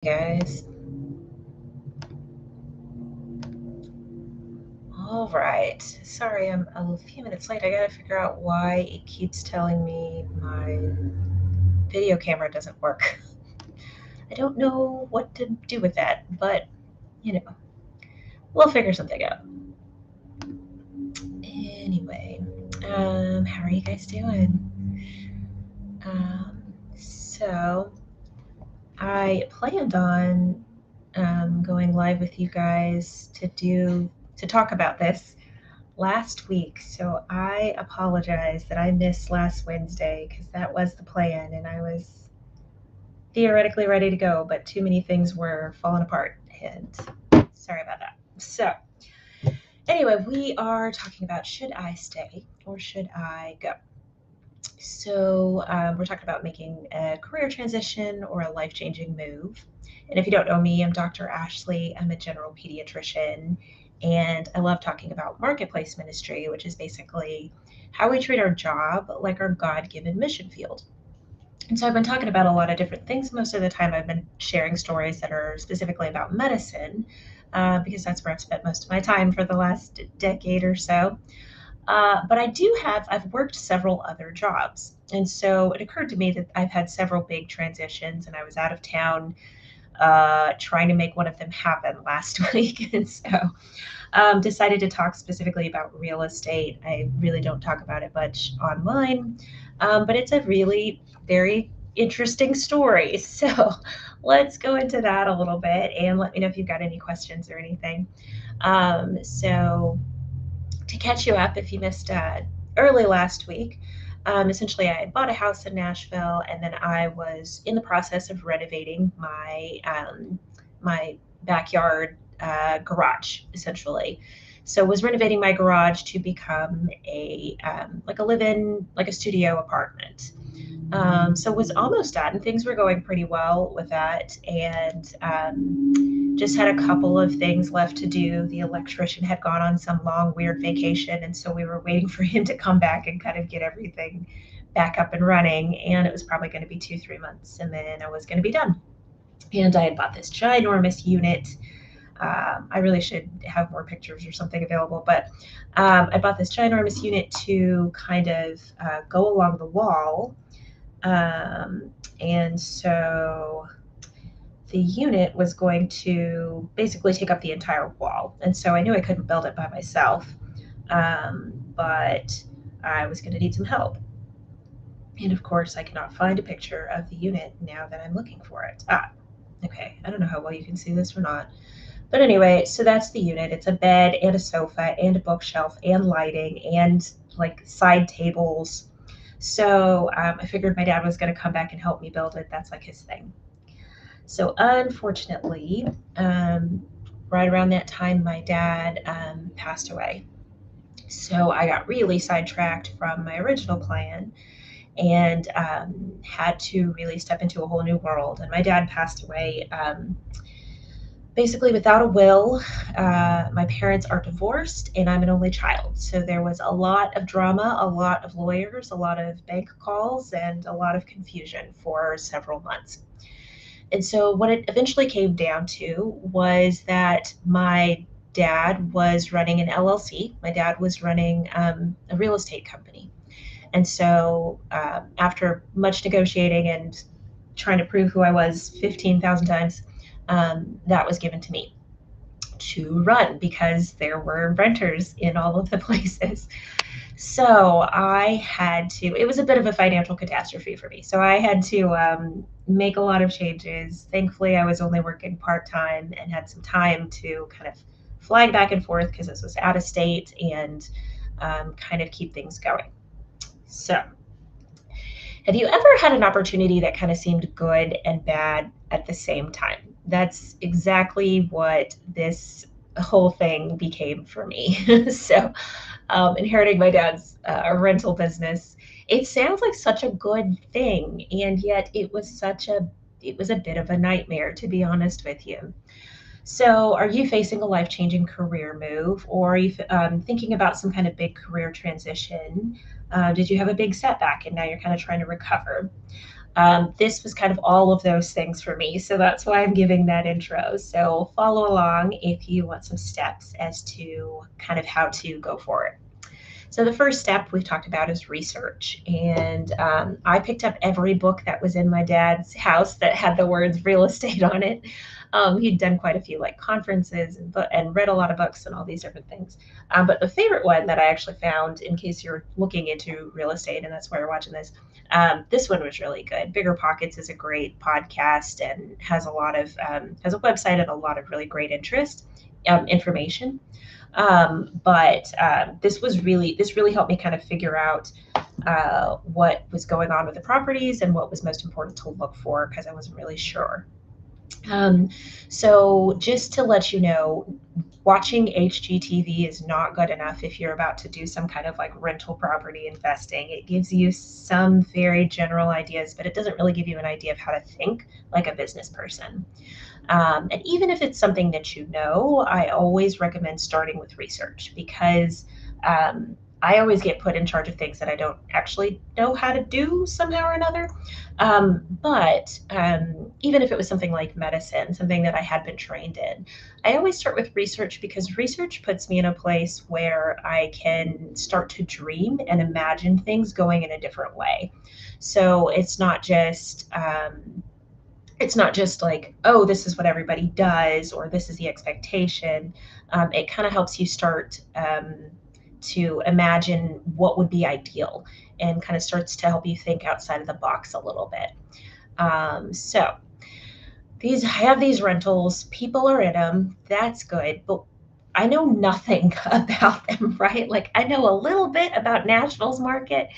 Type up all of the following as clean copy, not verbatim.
Guys. All right. Sorry, I'm a few minutes late. I gotta figure out why it keeps telling me my video camera doesn't work. I don't know what to do with that, but you know, we'll figure something out. Anyway, how are you guys doing? So I planned on going live with you guys to talk about this last week. So I apologize that I missed last Wednesday because that was the plan and I was theoretically ready to go, but too many things were falling apart. And sorry about that. So, anyway, we are talking about should I stay or should I go? So, we're talking about making a career transition or a life changing move. And if you don't know me, I'm Dr. Ashley. I'm a general pediatrician, and I love talking about marketplace ministry, which is basically how we treat our job like our God given mission field. And so I've been talking about a lot of different things. Most of the time, I've been sharing stories that are specifically about medicine because that's where I've spent most of my time for the last decade or so. But I've worked several other jobs. And so it occurred to me that I've had several big transitions and I was out of town trying to make one of them happen last week. And so decided to talk specifically about real estate. I really don't talk about it much online, but it's a really very interesting story. So let's go into that a little bit and let me know if you've got any questions or anything. So to catch you up if you missed early last week. Essentially, I had bought a house in Nashville, and then I was in the process of renovating my backyard garage, essentially. So, was renovating my garage to become a like a live-in, like a studio apartment. So was almost done. Things were going pretty well with that, and just had a couple of things left to do. The electrician had gone on some long, weird vacation, and so we were waiting for him to come back and kind of get everything back up and running. And it was probably going to be 2, 3 months, and then I was going to be done. And I had bought this ginormous unit. I really should have more pictures or something available, but I bought this ginormous unit to kind of go along the wall. And so the unit was going to basically take up the entire wall. And so I knew I couldn't build it by myself, but I was going to need some help. And of course, I cannot find a picture of the unit now that I'm looking for it. Okay. I don't know how well you can see this or not. But anyway, so that's the unit. It's a bed and a sofa and a bookshelf and lighting and like side tables. So I figured my dad was going to come back and help me build it. That's like his thing. So unfortunately, right around that time, my dad passed away. So I got really sidetracked from my original plan and had to really step into a whole new world. And my dad passed away basically without a will. My parents are divorced, and I'm an only child. So there was a lot of drama, a lot of lawyers, a lot of bank calls, and a lot of confusion for several months. And so what it eventually came down to was that my dad was running an LLC. My dad was running a real estate company. And so after much negotiating and trying to prove who I was 15,000 times, that was given to me to run because there were renters in all of the places. So I had to, it was a bit of a financial catastrophe for me. So I had to make a lot of changes. Thankfully, I was only working part time and had some time to kind of fly back and forth because this was out of state and kind of keep things going. So, have you ever had an opportunity that kind of seemed good and bad at the same time? That's exactly what this whole thing became for me. So, inheriting my dad's rental business, it sounds like such a good thing, and yet it was a bit of a nightmare, to be honest with you. So, are you facing a life changing career move, or are you thinking about some kind of big career transition? Did you have a big setback and now you're kind of trying to recover? This was kind of all of those things for me. So that's why I'm giving that intro. So follow along if you want some steps as to kind of how to go for it. So the first step we've talked about is research. And I picked up every book that was in my dad's house that had the words real estate on it. He'd done quite a few like conferences and read a lot of books and all these different things. But the favorite one that I actually found, in case you're looking into real estate and that's why you're watching this one was really good. Bigger Pockets is a great podcast and has a lot of has a website and a lot of really great information. But this really helped me kind of figure out what was going on with the properties and what was most important to look for because I wasn't really sure. Um, so just to let you know, watching HGTV is not good enough if you're about to do some kind of like rental property investing. It gives you some very general ideas, but it doesn't really give you an idea of how to think like a business person. And even if it's something that you know, I always recommend starting with research because I always get put in charge of things that I don't actually know how to do somehow or another. But even if it was something like medicine, something that I had been trained in, I always start with research because research puts me in a place where I can start to dream and imagine things going in a different way. So it's not just like, oh, this is what everybody does or this is the expectation. It kind of helps you start to imagine what would be ideal and kind of starts to help you think outside of the box a little bit. So these have these rentals, people are in them, that's good, but I know nothing about them, right? Like I know a little bit about Nashville's market,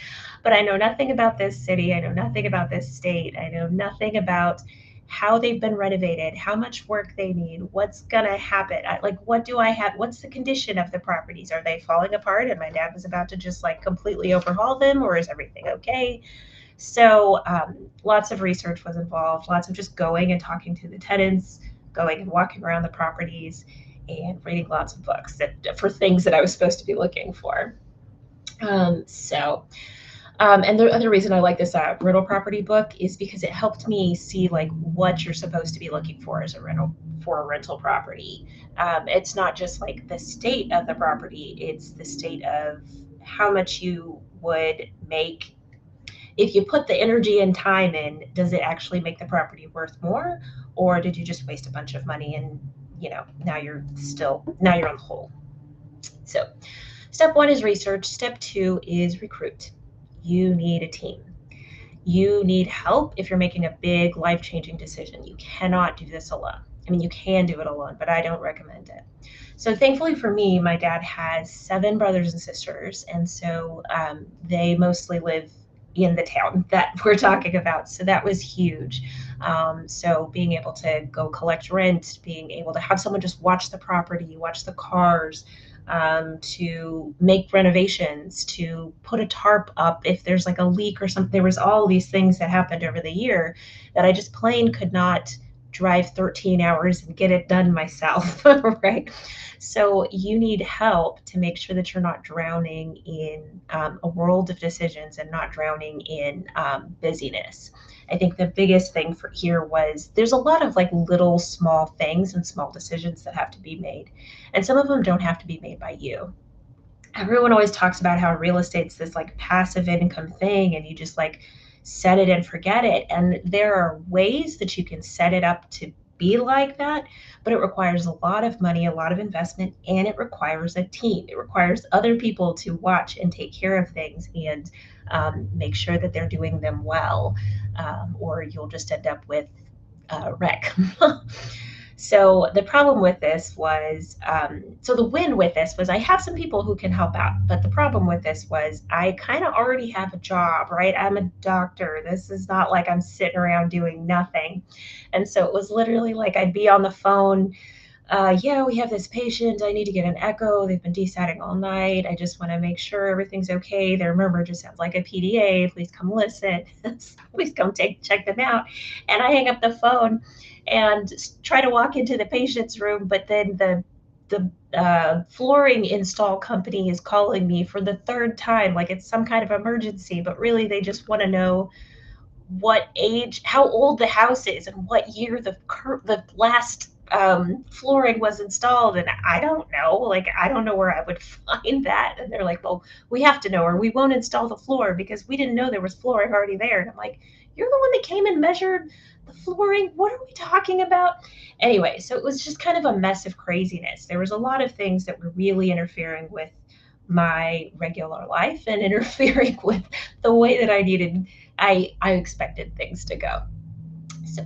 but I know nothing about this city. I know nothing about this state. I know nothing about how they've been renovated, how much work they need, what's gonna happen. Like, what do I have? What's the condition of the properties? Are they falling apart? And my dad was about to just like completely overhaul them, or is everything okay? So lots of research was involved, lots of just going and talking to the tenants, going and walking around the properties, and reading lots of books for things that I was supposed to be looking for. And the other reason I like this rental property book is because it helped me see like what you're supposed to be looking for as a rental property. It's not just like the state of the property; it's the state of how much you would make if you put the energy and time in. Does it actually make the property worth more, or did you just waste a bunch of money and now you're on the hole? So step one is research. Step two is recruit. You need a team. You need help if you're making a big life changing decision. You cannot do this alone. I mean, you can do it alone, but I don't recommend it. So, thankfully for me, my dad has 7 brothers and sisters, and so they mostly live in the town that we're talking about. So, that was huge. So, being able to go collect rent, being able to have someone just watch the property, watch the cars, to make renovations, to put a tarp up if there's like a leak or something. There was all these things that happened over the year that I just plain could not drive 13 hours and get it done myself, right? So you need help to make sure that you're not drowning in a world of decisions and not drowning in busyness. I think the biggest thing for here was there's a lot of like little small things and small decisions that have to be made. And some of them don't have to be made by you. Everyone always talks about how real estate's this like passive income thing and you just like set it and forget it. And there are ways that you can set it up to be like that, but it requires a lot of money, a lot of investment, and it requires a team. It requires other people to watch and take care of things and make sure that they're doing them well, or you'll just end up with a wreck. So the problem with this was, so the win with this was I have some people who can help out, but the problem with this was I kind of already have a job, right? I'm a doctor. This is not like I'm sitting around doing nothing. And so it was literally like I'd be on the phone. Yeah, we have this patient. I need to get an echo. They've been desatting all night. I just want to make sure everything's okay. Their murmur just sounds like a PDA. Please come listen. Please come check them out. And I hang up the phone and try to walk into the patient's room, but then the flooring install company is calling me for the third time, like it's some kind of emergency, but really they just want to know what age, how old the house is, and what year the last flooring was installed. And I don't know, like, I don't know where I would find that. And they're like, well, we have to know, or we won't install the floor because we didn't know there was flooring already there. And I'm like, you're the one that came and measured the flooring. What are we talking about? Anyway, so it was just kind of a mess of craziness. There was a lot of things that were really interfering with my regular life and interfering with the way that I expected things to go. So,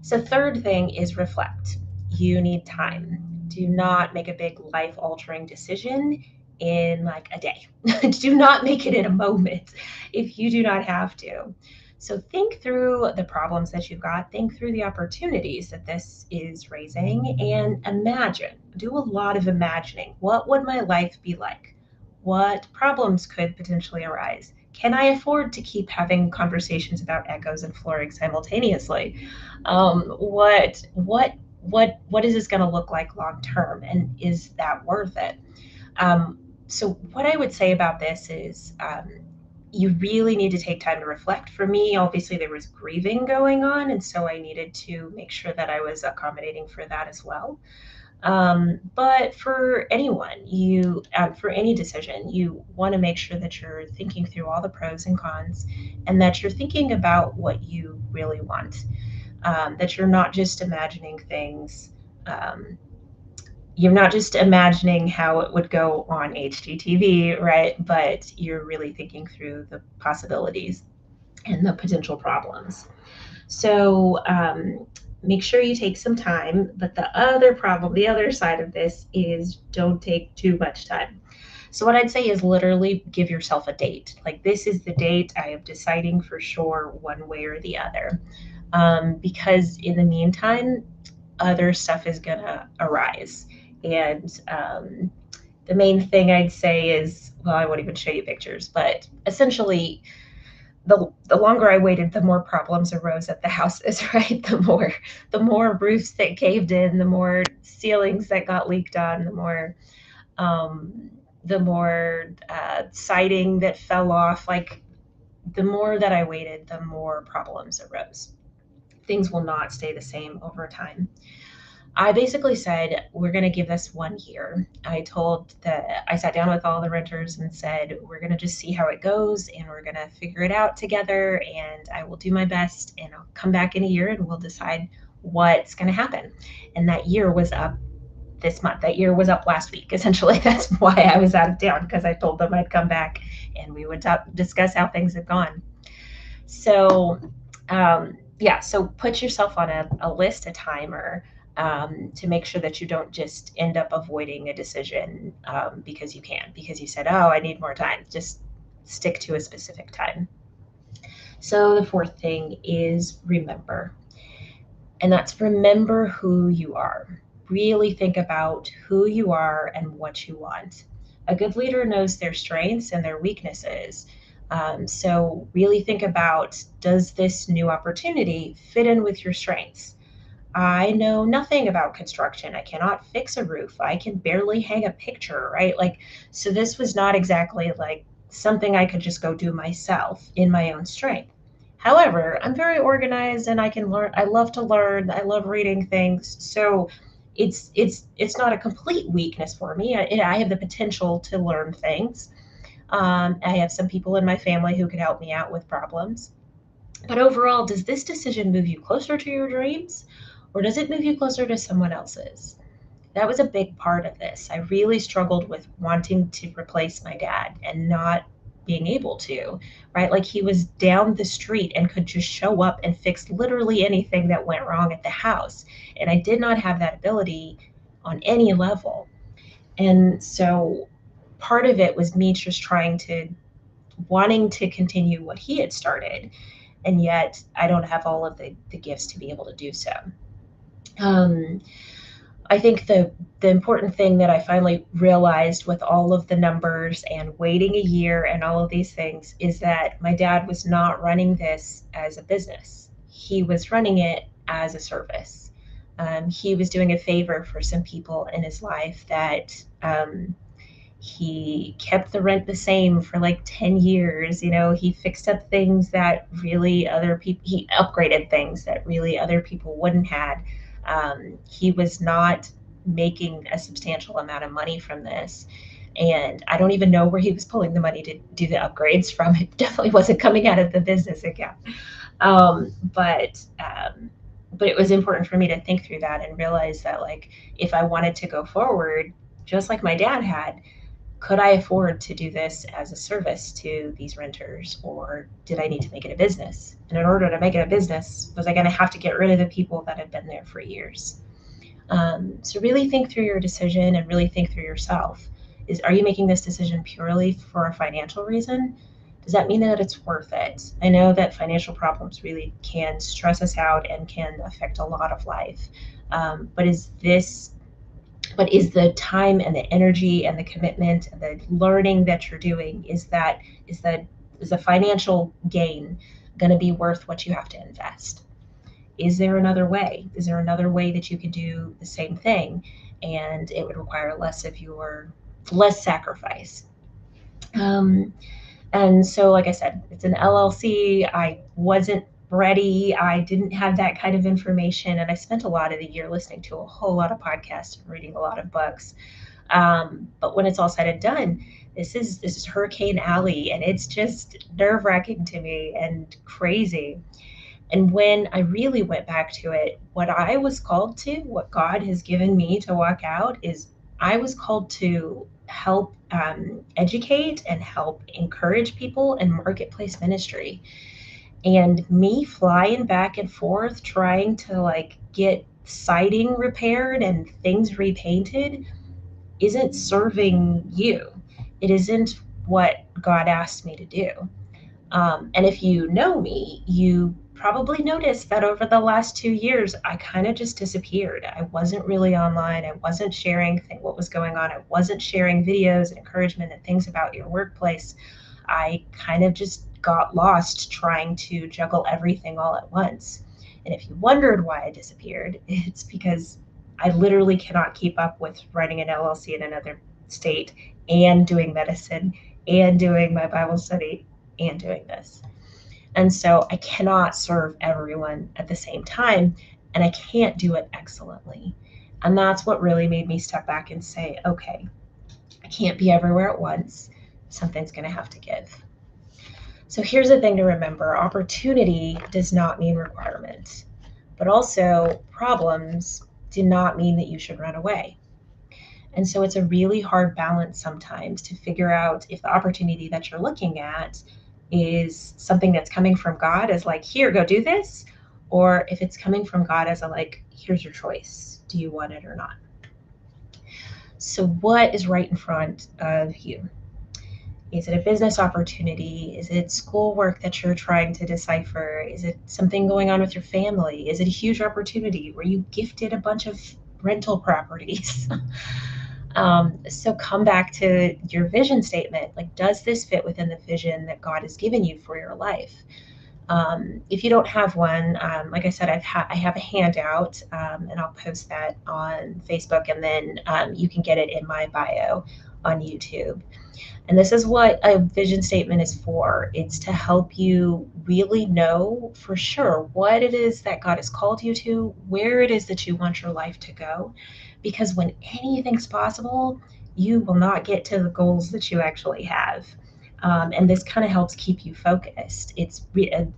so third thing is reflect. You need time. Do not make a big life altering decision in like a day. Do not make it in a moment if you do not have to. So think through the problems that you've got, think through the opportunities that this is raising, and imagine. Do a lot of imagining. What would my life be like? What problems could potentially arise? Can I afford to keep having conversations about echoes and flooring simultaneously? What is this going to look like long term, and is that worth it? So what I would say about this is, you really need to take time to reflect. For me, obviously, there was grieving going on, and so I needed to make sure that I was accommodating for that as well. But for anyone, for any decision, you want to make sure that you're thinking through all the pros and cons, and that you're thinking about what you really want. That you're not just imagining things. Um, you're not just imagining how it would go on HGTV, right? But you're really thinking through the possibilities and the potential problems. So make sure you take some time. But the other problem, the other side of this is don't take too much time. So what I'd say is literally give yourself a date. Like, this is the date. I am deciding for sure one way or the other. Because in the meantime, other stuff is going to arise. And the main thing I'd say is, well, I won't even show you pictures, but essentially, the longer I waited, the more problems arose at the houses, right? The more roofs that caved in, the more ceilings that got leaked on, um, the more siding that fell off. Like, the more that I waited, the more problems arose. Things will not stay the same over time. I basically said, we're going to give this 1 year. I sat down with all the renters and said, we're going to just see how it goes, and we're going to figure it out together. And I will do my best, and I'll come back in a year and we'll decide what's going to happen. And that year was up this month. That year was up last week. Essentially, that's why I was out of town, because I told them I'd come back and we would discuss how things had gone. So, yeah, so put yourself on a list, a timer, to make sure that you don't just end up avoiding a decision because you said, oh, I need more time. Just stick to a specific time. So the fourth thing is remember, and that's remember who you are. Really think about who you are and what you want. A good leader knows their strengths and their weaknesses. So really think about, does this new opportunity fit in with your strengths? I know nothing about construction. I cannot fix a roof. I can barely hang a picture, right? Like, so this was not exactly like something I could just go do myself in my own strength. However, I'm very organized and I can learn. I love to learn. I love reading things. So it's not a complete weakness for me. I have the potential to learn things. I have some people in my family who could help me out with problems. But overall, does this decision move you closer to your dreams, or does it move you closer to someone else's? That was a big part of this. I really struggled with wanting to replace my dad and not being able to, right? Like, he was down the street and could just show up and fix literally anything that went wrong at the house. And I did not have that ability on any level. And so part of it was me just wanting to continue what he had started. And yet I don't have all of the gifts to be able to do so. Um, I think the important thing that I finally realized with all of the numbers and waiting a year and all of these things is that my dad was not running this as a business. He was running it as a service. He was doing a favor for some people in his life that He kept the rent the same for like 10 years. He fixed up things that really other people, he upgraded things that really other people wouldn't had. He was not making a substantial amount of money from this. And I don't even know where he was pulling the money to do the upgrades from. It definitely wasn't coming out of the business account. Um, but um, but it was important for me to think through that and realize that, like, if I wanted to go forward, just like my dad had, could I afford to do this as a service to these renters, or did I need to make it a business? And in order to make it a business, was I going to have to get rid of the people that had been there for years? So really think through your decision and really think through yourself. Are you making this decision purely for a financial reason? Does that mean that it's worth it? I know that financial problems really can stress us out and can affect a lot of life. But is the time and the energy and the commitment and the learning that you're doing, is the financial gain going to be worth what you have to invest? Is there another way? Is there another way that you can do the same thing and it would require less sacrifice? Um, and so, like I said, it's an LLC. I wasn't ready. I didn't have that kind of information. And I spent a lot of the year listening to a whole lot of podcasts and reading a lot of books. But when it's all said and done, this is Hurricane Alley, and it's just nerve wracking to me and crazy. And when I really went back to it, what I was called to, what God has given me to walk out, is I was called to help educate and help encourage people in marketplace ministry. And me flying back and forth trying to like get siding repaired and things repainted isn't serving you. It isn't what God asked me to do. And if you know me, you probably noticed that over the last 2 years, I kind of just disappeared. I wasn't really online. I wasn't sharing what was going on. I wasn't sharing videos and encouragement and things about your workplace. I kind of just got lost trying to juggle everything all at once. And if you wondered why I disappeared, it's because I literally cannot keep up with running an LLC in another state and doing medicine and doing my Bible study and doing this. And so I cannot serve everyone at the same time, and I can't do it excellently. And that's what really made me step back and say, okay, I can't be everywhere at once. Something's going to have to give. So here's the thing to remember: opportunity does not mean requirement, but also problems do not mean that you should run away. And so it's a really hard balance sometimes to figure out if the opportunity that you're looking at is something that's coming from God as like, here, go do this, or if it's coming from God as a like, here's your choice. Do you want it or not? So what is right in front of you? Is it a business opportunity? Is it schoolwork that you're trying to decipher? Is it something going on with your family? Is it a huge opportunity where you gifted a bunch of rental properties? So come back to your vision statement. Like, does this fit within the vision that God has given you for your life? If you don't have one, like I said, I have a handout, and I'll post that on Facebook, and then you can get it in my bio on YouTube. And this is what a vision statement is for. It's to help you really know for sure what it is that God has called you to, where it is that you want your life to go. Because when anything's possible, you will not get to the goals that you actually have. And this kind of helps keep you focused. It's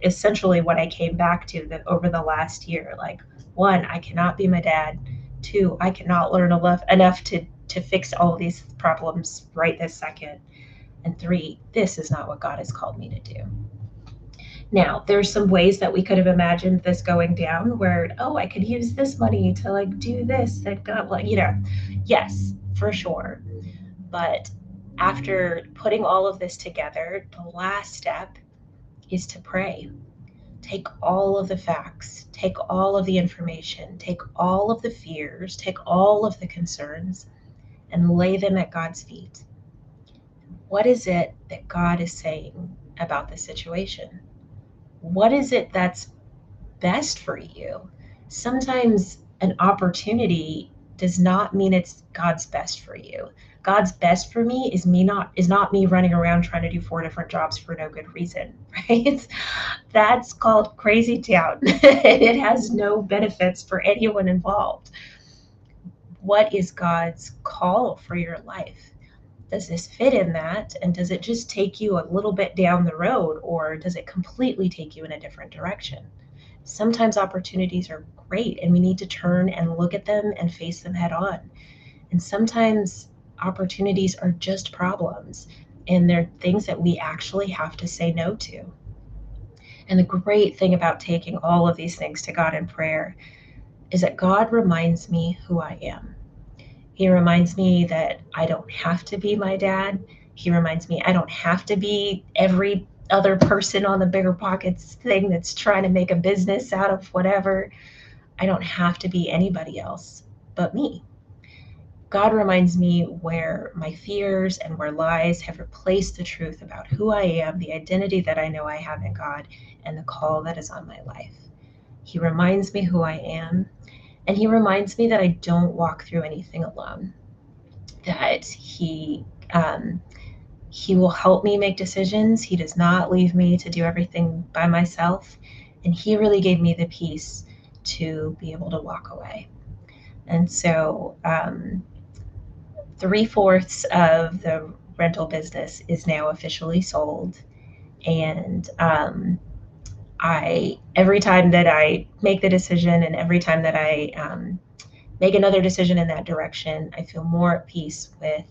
essentially what I came back to that over the last year. Like, one, I cannot be my dad. Two, I cannot learn enough to fix all of these problems right this second. And three, this is not what God has called me to do. Now, there's some ways that we could have imagined this going down where, oh, I could use this money to like do this, that God, like, yes, for sure. But after putting all of this together, the last step is to pray. Take all of the facts, take all of the information, take all of the fears, take all of the concerns, and lay them at God's feet. What is it that God is saying about the situation? What is it that's best for you? Sometimes an opportunity does not mean it's God's best for you. God's best for me is not me running around trying to do 4 different jobs for no good reason, right? That's called crazy town. It has no benefits for anyone involved. What is God's call for your life? Does this fit in that? And does it just take you a little bit down the road, or does it completely take you in a different direction? Sometimes opportunities are great and we need to turn and look at them and face them head on. And sometimes opportunities are just problems and they're things that we actually have to say no to. And the great thing about taking all of these things to God in prayer is that God reminds me who I am. He reminds me that I don't have to be my dad. He reminds me I don't have to be every other person on the Bigger Pockets thing that's trying to make a business out of whatever. I don't have to be anybody else but me. God reminds me where my fears and where lies have replaced the truth about who I am, the identity that I know I have in God, and the call that is on my life. He reminds me who I am, and he reminds me that I don't walk through anything alone, that he will help me make decisions. He does not leave me to do everything by myself, and he really gave me the peace to be able to walk away. And so 3/4 of the rental business is now officially sold. And every time that I make the decision and every time that I make another decision in that direction, I feel more at peace with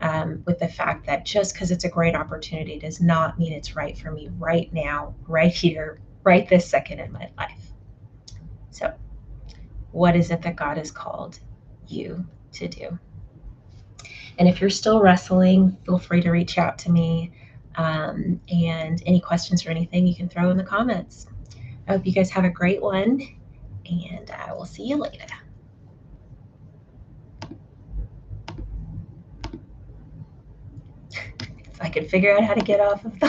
the fact that just because it's a great opportunity does not mean it's right for me right now, right here, right this second in my life. So, what is it that God has called you to do? And if you're still wrestling, feel free to reach out to me. And any questions or anything you can throw in the comments. I hope you guys have a great one, and I will see you later. If I could figure out how to get off of the